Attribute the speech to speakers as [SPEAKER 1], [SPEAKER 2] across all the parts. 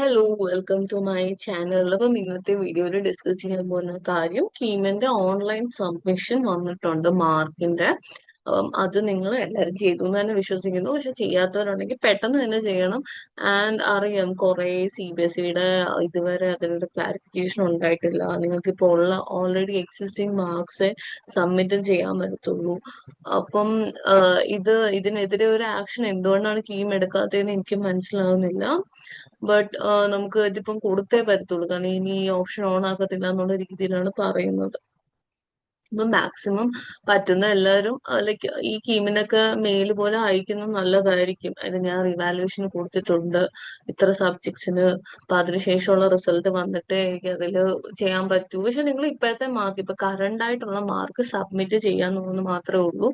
[SPEAKER 1] Hello, welcome to my channel. അപ്പം ഇന്നത്തെ വീഡിയോയിൽ ഡിസ്കസ് ചെയ്യാൻ പോകുന്ന കാര്യം കീമിന്റെ ഓൺലൈൻ സബ്മിഷൻ വന്നിട്ടുണ്ട് മാർക്കിന്റെ. അത് നിങ്ങൾ എല്ലാവരും ചെയ്തു എന്ന് തന്നെ വിശ്വസിക്കുന്നു. പക്ഷെ ചെയ്യാത്തവരുണ്ടെങ്കിൽ പെട്ടെന്ന് തന്നെ ചെയ്യണം. ആൻഡ് അറിയാം, കുറെ CBSEയുടെ ഇതുവരെ അതിനൊരു ക്ലാരിഫിക്കേഷൻ ഉണ്ടായിട്ടില്ല. നിങ്ങൾക്ക് ഇപ്പോൾ ഉള്ള ഓൾറെഡി എക്സിസ്റ്റിംഗ് മാർക്സ് സബ്മിറ്റും ചെയ്യാൻ പറ്റത്തുള്ളൂ. അപ്പം ഇതിനെതിരെ ഒരു ആക്ഷൻ എന്തുകൊണ്ടാണ് കീം എടുക്കാത്തതെന്ന് എനിക്ക് മനസ്സിലാവുന്നില്ല. ബട്ട് നമുക്ക് ഇതിപ്പം കൊടുത്തേ പറ്റത്തുള്ളൂ, കാരണം ഇനി ഈ ഓപ്ഷൻ ഓൺ ആക്കത്തില്ല എന്നുള്ള രീതിയിലാണ് പറയുന്നത്. ഇപ്പൊ മാക്സിമം പറ്റുന്ന എല്ലാവരും ലൈക്ക് ഈ കീമിനൊക്കെ മെയിൽ പോലെ അയക്കുന്നത് നല്ലതായിരിക്കും. അത് ഞാൻ റിവാലുവേഷൻ കൊടുത്തിട്ടുണ്ട് ഇത്ര സബ്ജക്ട്സിന്, അപ്പൊ അതിനുശേഷമുള്ള റിസൾട്ട് വന്നിട്ട് എനിക്ക് അതിൽ ചെയ്യാൻ പറ്റൂ. പക്ഷെ നിങ്ങൾ ഇപ്പോഴത്തെ മാർക്ക്, ഇപ്പൊ കറണ്ട് ആയിട്ടുള്ള മാർക്ക് സബ്മിറ്റ് ചെയ്യാന്നുള്ളത് മാത്രമേ ഉള്ളൂ.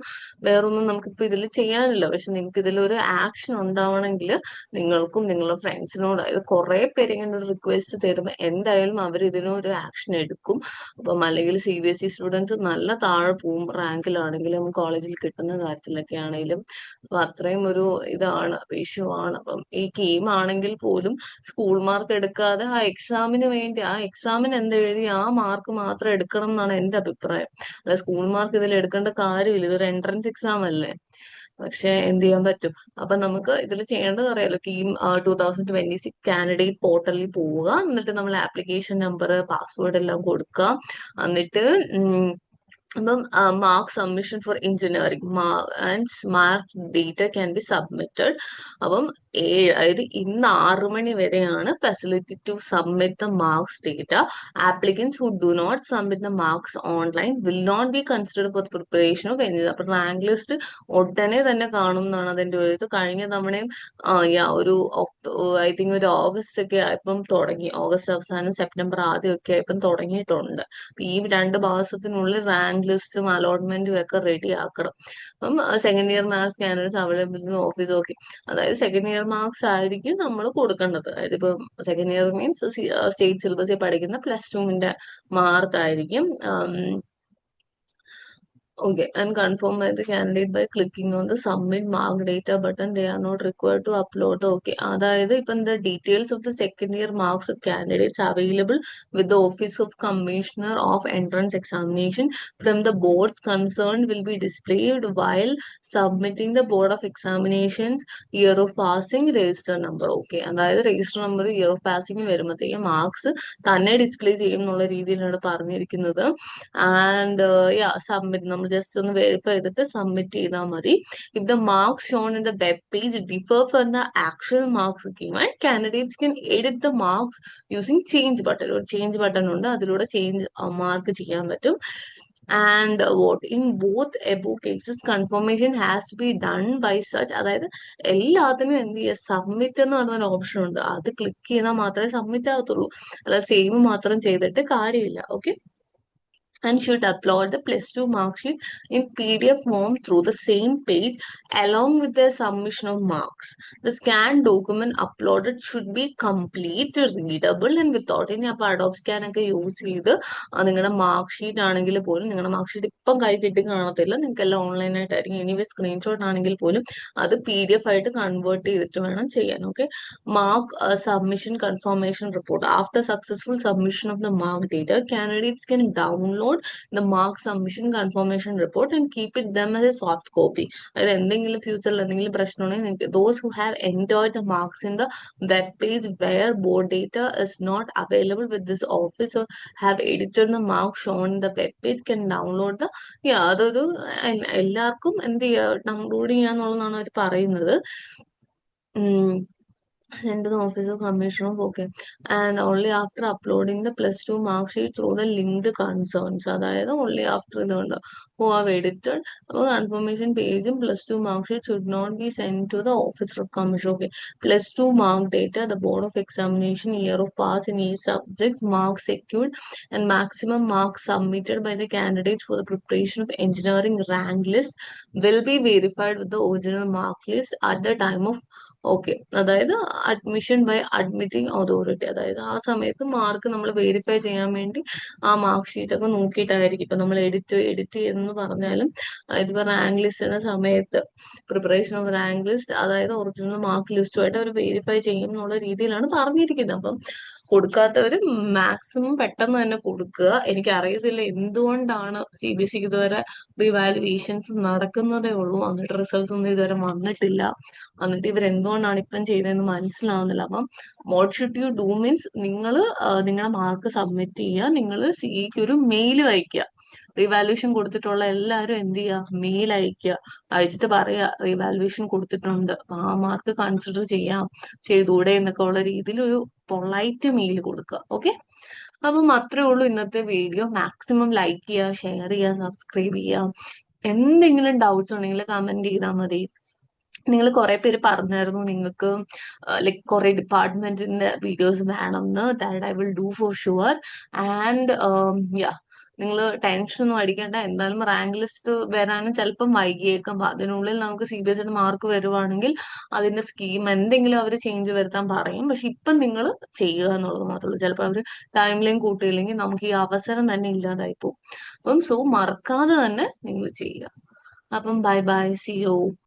[SPEAKER 1] വേറൊന്നും നമുക്കിപ്പോ ഇതിൽ ചെയ്യാനില്ല. പക്ഷെ നിങ്ങൾക്ക് ഇതിലൊരു ആക്ഷൻ ഉണ്ടാവണമെങ്കിൽ നിങ്ങൾക്കും നിങ്ങളുടെ ഫ്രണ്ട്സിനോട്, അതായത് കുറെ പേര് ഇങ്ങനെ ഒരു റിക്വസ്റ്റ് തരുമ്പോൾ എന്തായാലും അവർ ഇതിനൊരു ആക്ഷൻ എടുക്കും. അപ്പം അല്ലെങ്കിൽ CBSE സ്റ്റുഡൻസ് നല്ല താഴെ പോവും റാങ്കിലാണെങ്കിലും കോളേജിൽ കിട്ടുന്ന കാര്യത്തിലൊക്കെ ആണെങ്കിലും. അപ്പൊ അത്രയും ഒരു ഇതാണ്, ഇഷ്യൂ ആണ്. അപ്പം ഈ കീം ആണെങ്കിൽ പോലും സ്കൂൾ മാർക്ക് എടുക്കാതെ ആ എക്സാമിന് എന്തെഴുതി ആ മാർക്ക് മാത്രം എടുക്കണം എന്നാണ് എന്റെ അഭിപ്രായം. അല്ല, സ്കൂൾ മാർക്ക് ഇതിൽ എടുക്കേണ്ട കാര്യമില്ല, ഇതൊരു എൻട്രൻസ് എക്സാം അല്ലേ. പക്ഷെ എന്ത് ചെയ്യാൻ പറ്റും. അപ്പൊ നമുക്ക് ഇതിൽ ചെയ്യേണ്ടത് അറിയാലോ, കീം 2026 കാൻഡിഡേറ്റ് പോർട്ടലിൽ പോവുക, എന്നിട്ട് നമ്മൾ ആപ്ലിക്കേഷൻ നമ്പർ പാസ്വേഡ് എല്ലാം കൊടുക്കുക. എന്നിട്ട് അപ്പം mark submission for engineering and smart date can be submitted. അപ്പം അതായത് ഇന്ന് 6 മണി വരെയാണ് facility to submit the marks date. Applicants who do not submit the marks online will not be considered for preparation of engineer. അപ്പൊ rank list ഉടനെ തന്നെ കാണും എന്നാണ് അതിന്റെ ഒരു ഇത്. കഴിഞ്ഞ തവണയും ഒരു ഐ തിങ്ക് ഒരു ഓഗസ്റ്റ് ഒക്കെ ആയപ്പം തുടങ്ങി, ഓഗസ്റ്റ് അവസാനം സെപ്റ്റംബർ ആദ്യം ഒക്കെ ആയപ്പം തുടങ്ങിയിട്ടുണ്ട്. ഈ 2 മാസത്തിനുള്ളിൽ റാങ്ക് ലിസ്റ്റും അലോട്ട്മെന്റും ഒക്കെ റെഡി ആക്കണം. അപ്പം second year maths candidates available in office. Okay, അതായത് സെക്കൻഡ് ഇയർ മാർക്സ് ആയിരിക്കും നമ്മൾ കൊടുക്കേണ്ടത്. അതായത് ഇപ്പം സെക്കൻഡ് ഇയർ മീൻസ് സ്റ്റേറ്റ് സിലബസിൽ പഠിക്കുന്ന +2ന്റെ മാർക്ക് ആയിരിക്കും. Okay, and confirm by the candidate by clicking on the submit mark data button. They are not required to upload the okay. അതായത് ഇപ്പം the details of the second year marks of candidates available with the Office of Commissioner of Entrance Examination from the boards concerned will be displayed while submitting the Board of Examinations year of passing register number. Okay, അതായത് register number year of passing വരുമ്പോഴത്തേക്കും marks തന്നെ display ചെയ്യും എന്നുള്ള രീതിയിലാണ് പറഞ്ഞിരിക്കുന്നത്. And submit നമ്മൾ just ഒന്ന് verify ചെയ്തിട്ട് സബ്മിറ്റ് ചെയ്താൽ മതി. If the marks shown in the web page differ from the actual marks scheme and candidates can edit the marks using change button. ഒരു ചേഞ്ച് ബട്ടൺ ഉണ്ട്, അതിലൂടെ ചേഞ്ച് മാർക്ക് ചെയ്യാൻ പറ്റും. And vote in both above cases confirmation has to be done by such. അതായത് എല്ലാത്തിനും എന്ത് ചെയ്യുക, submit എന്ന് പറഞ്ഞൊരു ഓപ്ഷൻ ഉണ്ട്, അത് ക്ലിക്ക് ചെയ്താൽ മാത്രമേ സബ്മിറ്റ് ആകത്തുള്ളൂ. അല്ല, സേവ് മാത്രം ചെയ്തിട്ട് കാര്യമില്ല. Okay, and should upload the +2 mark sheet in PDF form through the same page along with the submission of marks. The scanned document uploaded should be complete, readable and without any Adobe scan ഒക്കെ use ചെയ്ത് നിങ്ങളുടെ mark sheet ആണെങ്കിൽ പോലും, നിങ്ങളുടെ mark sheet ഇപ്പം കൈ കിട്ടി കാണത്തില്ല, നിങ്ങൾക്ക് എല്ലാം ഓൺലൈനായിട്ടായിരിക്കും. എനിവേ സ്ക്രീൻഷോട്ട് ആണെങ്കിൽ പോലും അത് PDF ആയിട്ട് കൺവേർട്ട് ചെയ്തിട്ട് വേണം ചെയ്യാൻ. Okay, mark submission confirmation report. After successful submission of the mark data, candidates can download the mark submission confirmation report and keep it them as a soft copy. അതായത് എന്തെങ്കിലും ഫ്യൂച്ചറിൽ എന്തെങ്കിലും പ്രശ്നമുണ്ടെങ്കിൽ നിങ്ങൾക്ക് those who have entered the marks in the web page where board data is not available with this office or have edited the mark shown in the web page can download the അതൊരു എല്ലാവർക്കും എന്ത് ചെയ്യുക, download ചെയ്യാന്നുള്ളതാണ് അവർ പറയുന്നത്. Send to the Office of Commissioner of okay. And only after uploading the +2 mark sheet through the linked concerns. അതായത് only after ഇതുകൊണ്ട് who have edited confirmation page +2 mark sheet should not be sent to the Office of Commissioner. Okay, +2 mark data, the Board of Examination, year of pass in each subject, marks secured and maximum marks submitted by the candidates for the preparation of engineering rank list will be verified with the original mark list at the time of okay. അതായത് admission by admitting authority. അതായത് ആ സമയത്ത് mark നമ്മൾ verify ചെയ്യാൻ വേണ്ടി ആ mark sheet ഒക്കെ നോക്കിയിട്ടായിരിക്കും ഇപ്പൊ നമ്മൾ എഡിറ്റ് എന്ന് പറഞ്ഞാലും ഇതിപ്പോ റാങ്ക് ലിസ്റ്റിന്റെ സമയത്ത് പ്രിപ്പറേഷൻ ഓഫ് റാങ്ക് ലിസ്റ്റ്, അതായത് ഒറിജിനൽ മാർക്ക് ലിസ്റ്റുമായിട്ട് അവർ വെരിഫൈ ചെയ്യും എന്നുള്ള രീതിയിലാണ് പറഞ്ഞിരിക്കുന്നത്. അപ്പം കൊടുക്കാത്തവര് മാക്സിമം പെട്ടെന്ന് തന്നെ കൊടുക്കുക. എനിക്കറിയത്തില്ല എന്തുകൊണ്ടാണ് CBSE ഇതുവരെ റിവാലുവേഷൻസ് നടക്കുന്നതേ ഉള്ളൂ, എന്നിട്ട് റിസൾട്ട്സ് ഒന്നും ഇതുവരെ വന്നിട്ടില്ല. എന്നിട്ട് ഇവർ എന്തുകൊണ്ടാണ് ഇപ്പം ചെയ്തതെന്ന് മനസ്സിലാവുന്നില്ല. അപ്പം what should you do means, നിങ്ങൾ നിങ്ങളുടെ മാർക്ക് സബ്മിറ്റ് ചെയ്യുക, നിങ്ങൾ സിഇക്ക് ഒരു മെയിൽ അയക്കുക. റിവാലുവേഷൻ കൊടുത്തിട്ടുള്ള എല്ലാവരും എന്ത് ചെയ്യുക, മെയിൽ അയക്കുക. അയച്ചിട്ട് പറയുക റിവാലുവേഷൻ കൊടുത്തിട്ടുണ്ട്, ആ മാർക്ക് കൺസിഡർ ചെയ്യാം, ചെയ്തൂടെ എന്നൊക്കെ ഉള്ള രീതിയിൽ ഒരു പൊളൈറ്റ് മെയിൽ കൊടുക്കുക. ഓക്കെ, അപ്പം അത്രേ ഉള്ളൂ ഇന്നത്തെ വീഡിയോ. മാക്സിമം ലൈക്ക് ചെയ്യുക, ഷെയർ ചെയ്യുക, സബ്സ്ക്രൈബ് ചെയ്യുക. എന്തെങ്കിലും ഡൗട്ട്സ് ഉണ്ടെങ്കിൽ കമന്റ് ചെയ്താൽ മതി. നിങ്ങൾ കുറെ പേര് പറഞ്ഞായിരുന്നു നിങ്ങൾക്ക് ലൈക്ക് കുറെ ഡിപ്പാർട്ട്മെന്റിന്റെ വീഡിയോസ് വേണമെന്ന്. That I will do for sure. And yeah, നിങ്ങൾ ടെൻഷൻ ഒന്നും അടിക്കേണ്ട. എന്തായാലും റാങ്ക് ലിസ്റ്റ് വരാനും ചിലപ്പം വൈകിയേക്കും. അപ്പൊ അതിനുള്ളിൽ നമുക്ക് CBSE മാർക്ക് വരുവാണെങ്കിൽ അതിന്റെ സ്കീം എന്തെങ്കിലും അവർ ചേഞ്ച് വരുത്താൻ പറയും. പക്ഷെ ഇപ്പം നിങ്ങൾ ചെയ്യുക എന്നുള്ളത് മാത്രമേ ഉള്ളൂ. ചിലപ്പോൾ അവർ ടൈം ലൈൻ കൂട്ടിയില്ലെങ്കിൽ നമുക്ക് ഈ അവസരം തന്നെ ഇല്ലാതായി പോകും. അപ്പം സോ മറക്കാതെ തന്നെ നിങ്ങൾ ചെയ്യുക. അപ്പം ബൈ ബൈ, സി യു.